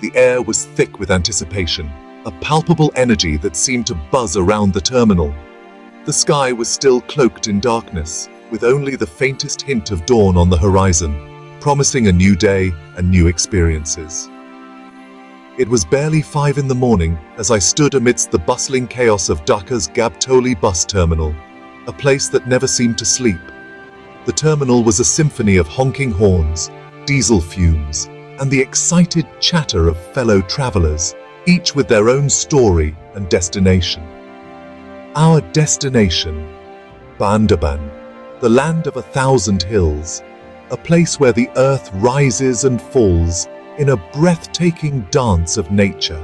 The air was thick with anticipation, a palpable energy that seemed to buzz around the terminal. The sky was still cloaked in darkness, with only the faintest hint of dawn on the horizon, promising a new day and new experiences. It was barely 5 in the morning as I stood amidst the bustling chaos of Dhaka's Gabtoli bus terminal, a place that never seemed to sleep. The terminal was a symphony of honking horns, diesel fumes, and the excited chatter of fellow travelers, each with their own story and destination. Our destination, Bandarban, the land of 1,000 hills, a place where the earth rises and falls in a breathtaking dance of nature.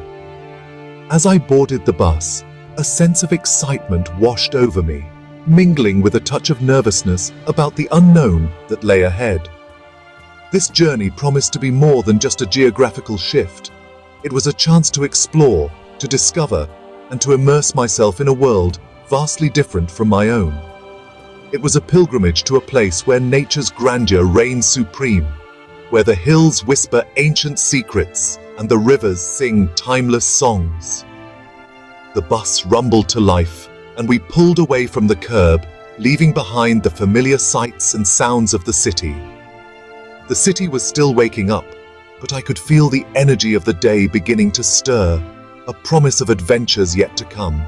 As I boarded the bus, a sense of excitement washed over me, mingling with a touch of nervousness about the unknown that lay ahead. This journey promised to be more than just a geographical shift. It was a chance to explore, to discover, and to immerse myself in a world vastly different from my own. It was a pilgrimage to a place where nature's grandeur reigns supreme, where the hills whisper ancient secrets and the rivers sing timeless songs. The bus rumbled to life, and we pulled away from the curb, leaving behind the familiar sights and sounds of the city. The city was still waking up, but I could feel the energy of the day beginning to stir, a promise of adventures yet to come.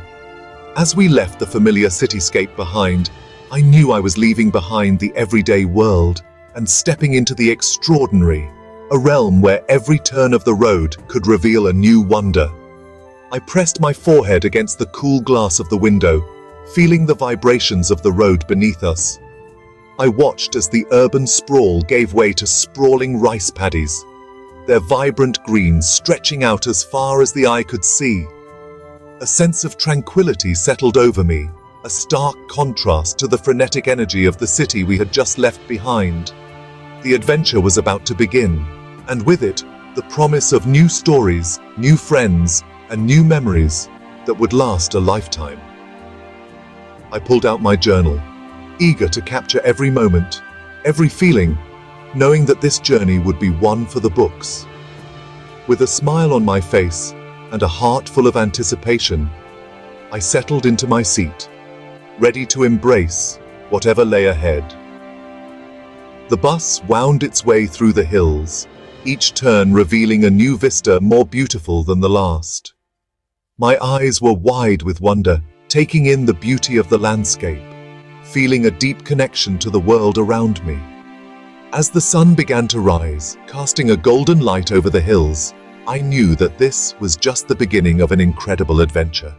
As we left the familiar cityscape behind, I knew I was leaving behind the everyday world and stepping into the extraordinary, a realm where every turn of the road could reveal a new wonder. I pressed my forehead against the cool glass of the window, feeling the vibrations of the road beneath us. I watched as the urban sprawl gave way to sprawling rice paddies, their vibrant green stretching out as far as the eye could see. A sense of tranquility settled over me, a stark contrast to the frenetic energy of the city we had just left behind. The adventure was about to begin, and with it, the promise of new stories, new friends, and new memories that would last a lifetime. I pulled out my journal, eager to capture every moment, every feeling, knowing that this journey would be one for the books. With a smile on my face and a heart full of anticipation, I settled into my seat, ready to embrace whatever lay ahead. The bus wound its way through the hills, each turn revealing a new vista more beautiful than the last. My eyes were wide with wonder, taking in the beauty of the landscape, feeling a deep connection to the world around me. As the sun began to rise, casting a golden light over the hills, I knew that this was just the beginning of an incredible adventure.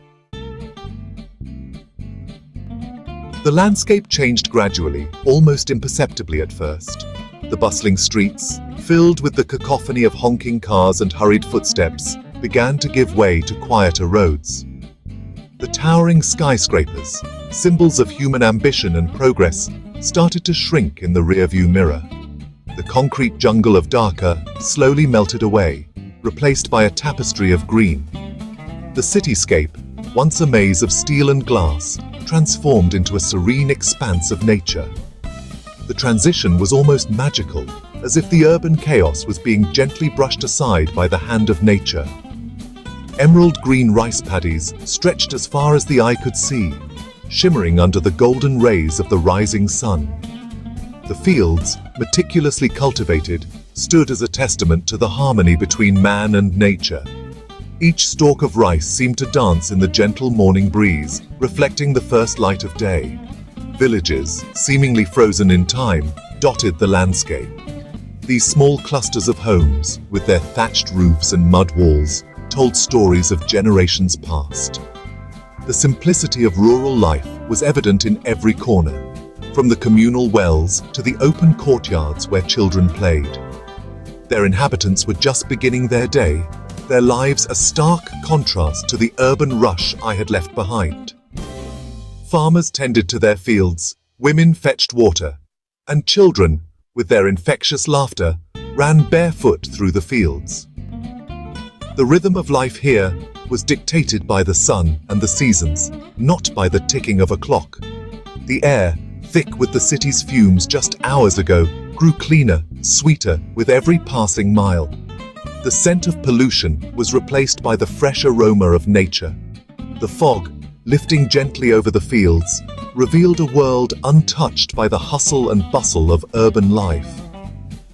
The landscape changed gradually, almost imperceptibly at first. The bustling streets, filled with the cacophony of honking cars and hurried footsteps, began to give way to quieter roads. The towering skyscrapers, symbols of human ambition and progress, started to shrink in the rearview mirror. The concrete jungle of Dhaka slowly melted away, replaced by a tapestry of green. The cityscape, once a maze of steel and glass, transformed into a serene expanse of nature. The transition was almost magical, as if the urban chaos was being gently brushed aside by the hand of nature. Emerald green rice paddies stretched as far as the eye could see, shimmering under the golden rays of the rising sun. The fields, meticulously cultivated, stood as a testament to the harmony between man and nature. Each stalk of rice seemed to dance in the gentle morning breeze, reflecting the first light of day. Villages, seemingly frozen in time, dotted the landscape. These small clusters of homes, with their thatched roofs and mud walls, told stories of generations past. The simplicity of rural life was evident in every corner, from the communal wells to the open courtyards where children played. Their inhabitants were just beginning their day, their lives a stark contrast to the urban rush I had left behind. Farmers tended to their fields, women fetched water, and children, with their infectious laughter, ran barefoot through the fields. The rhythm of life here was dictated by the sun and the seasons, not by the ticking of a clock. The air, thick with the city's fumes just hours ago, grew cleaner, sweeter with every passing mile. The scent of pollution was replaced by the fresh aroma of nature. The fog, lifting gently over the fields, revealed a world untouched by the hustle and bustle of urban life.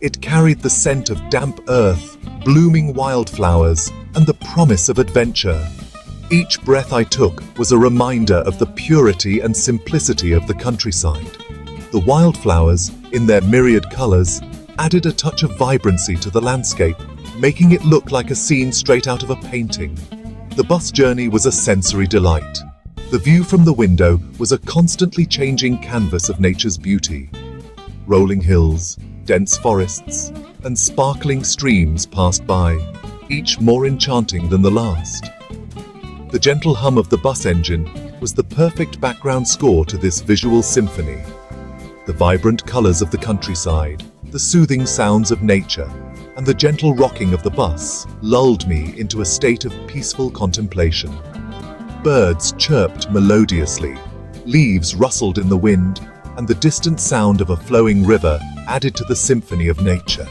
It carried the scent of damp earth, blooming wildflowers, and the promise of adventure. Each breath I took was a reminder of the purity and simplicity of the countryside. The wildflowers, in their myriad colors, added a touch of vibrancy to the landscape, making it look like a scene straight out of a painting. The bus journey was a sensory delight. The view from the window was a constantly changing canvas of nature's beauty. Rolling hills, dense forests, and sparkling streams passed by, each more enchanting than the last. The gentle hum of the bus engine was the perfect background score to this visual symphony. The vibrant colors of the countryside, the soothing sounds of nature, and the gentle rocking of the bus lulled me into a state of peaceful contemplation. Birds chirped melodiously, leaves rustled in the wind, and the distant sound of a flowing river added to the symphony of nature.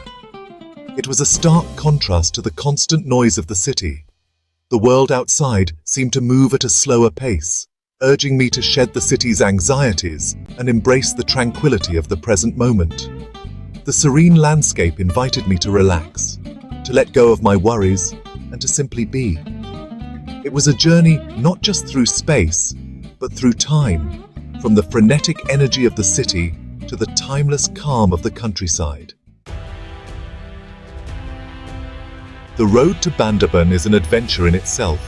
It was a stark contrast to the constant noise of the city. The world outside seemed to move at a slower pace, urging me to shed the city's anxieties and embrace the tranquility of the present moment. The serene landscape invited me to relax, to let go of my worries, and to simply be. It was a journey not just through space, but through time, from the frenetic energy of the city to the timeless calm of the countryside. The road to Bandarban is an adventure in itself.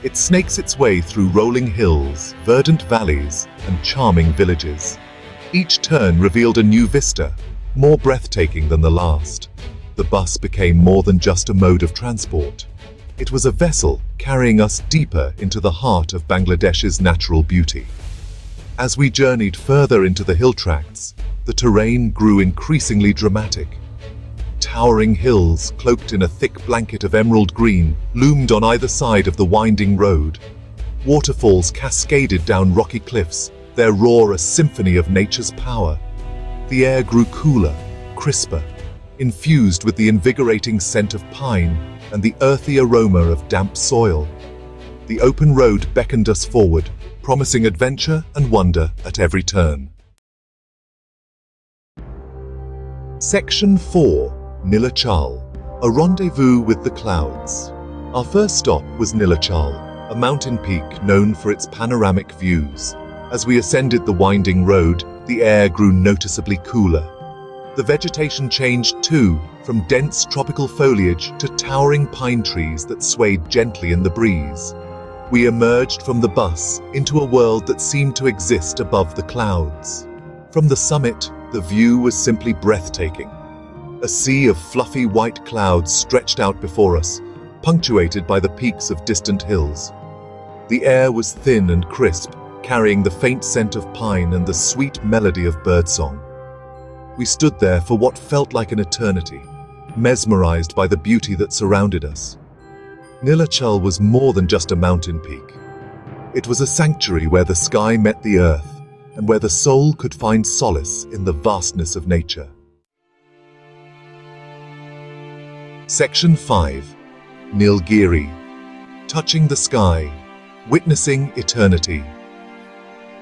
It snakes its way through rolling hills, verdant valleys, and charming villages. Each turn revealed a new vista, more breathtaking than the last. The bus became more than just a mode of transport. It was a vessel carrying us deeper into the heart of Bangladesh's natural beauty. As we journeyed further into the hill tracts, the terrain grew increasingly dramatic. Towering hills, cloaked in a thick blanket of emerald green, loomed on either side of the winding road. Waterfalls cascaded down rocky cliffs, their roar a symphony of nature's power. The air grew cooler, crisper, infused with the invigorating scent of pine and the earthy aroma of damp soil. The open road beckoned us forward, promising adventure and wonder at every turn. Section 4. Nilachal, a rendezvous with the clouds. Our first stop was Nilachal, a mountain peak known for its panoramic views. As we ascended the winding road, the air grew noticeably cooler. The vegetation changed too, from dense tropical foliage to towering pine trees that swayed gently in the breeze. We emerged from the bus into a world that seemed to exist above the clouds. From the summit, the view was simply breathtaking. A sea of fluffy white clouds stretched out before us, punctuated by the peaks of distant hills. The air was thin and crisp, carrying the faint scent of pine and the sweet melody of birdsong. We stood there for what felt like an eternity, mesmerized by the beauty that surrounded us. Nilachal was more than just a mountain peak. It was a sanctuary where the sky met the earth, and where the soul could find solace in the vastness of nature. Section 5. Nilgiri, touching the sky, witnessing eternity.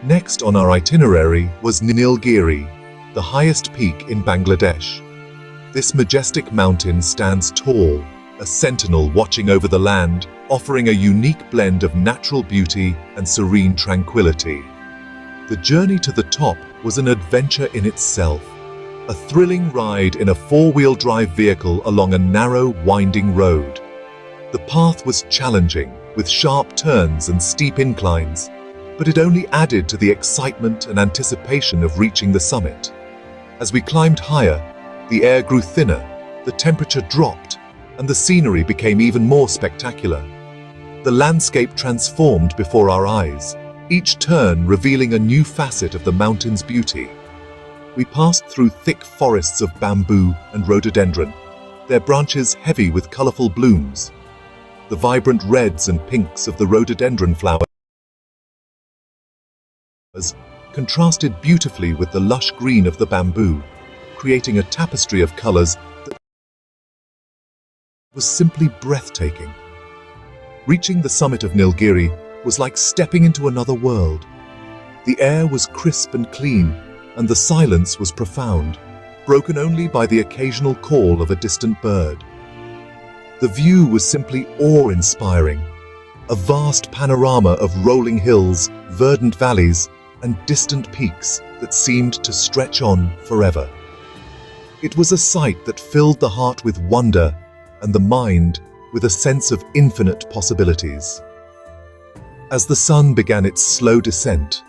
Next on our itinerary was Nilgiri, the highest peak in Bangladesh. This majestic mountain stands tall, a sentinel watching over the land, offering a unique blend of natural beauty and serene tranquility. The journey to the top was an adventure in itself, a thrilling ride in a four-wheel drive vehicle along a narrow, winding road. The path was challenging, with sharp turns and steep inclines, but it only added to the excitement and anticipation of reaching the summit. As we climbed higher, the air grew thinner, the temperature dropped, and the scenery became even more spectacular. The landscape transformed before our eyes, each turn revealing a new facet of the mountain's beauty. We passed through thick forests of bamboo and rhododendron, their branches heavy with colorful blooms. The vibrant reds and pinks of the rhododendron flowers contrasted beautifully with the lush green of the bamboo, creating a tapestry of colors was simply breathtaking. Reaching the summit of Nilgiri was like stepping into another world. The air was crisp and clean, and the silence was profound, broken only by the occasional call of a distant bird. The view was simply awe-inspiring, a vast panorama of rolling hills, verdant valleys, and distant peaks that seemed to stretch on forever. It was a sight that filled the heart with wonder and the mind with a sense of infinite possibilities. As the sun began its slow descent,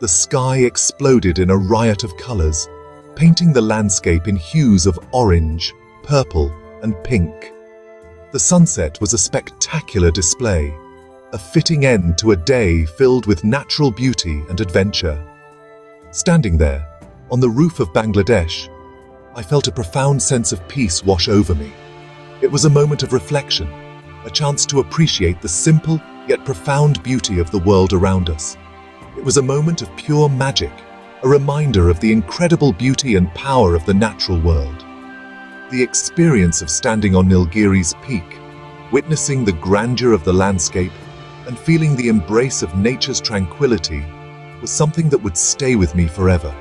the sky exploded in a riot of colors, painting the landscape in hues of orange, purple, and pink. The sunset was a spectacular display, a fitting end to a day filled with natural beauty and adventure. Standing there, on the roof of Bangladesh, I felt a profound sense of peace wash over me. It was a moment of reflection, a chance to appreciate the simple yet profound beauty of the world around us. It was a moment of pure magic, a reminder of the incredible beauty and power of the natural world. The experience of standing on Nilgiri's peak, witnessing the grandeur of the landscape, and feeling the embrace of nature's tranquility was something that would stay with me forever.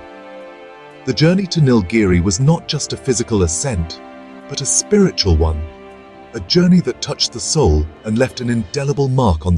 The journey to Nilgiri was not just a physical ascent, but a spiritual one, a journey that touched the soul and left an indelible mark on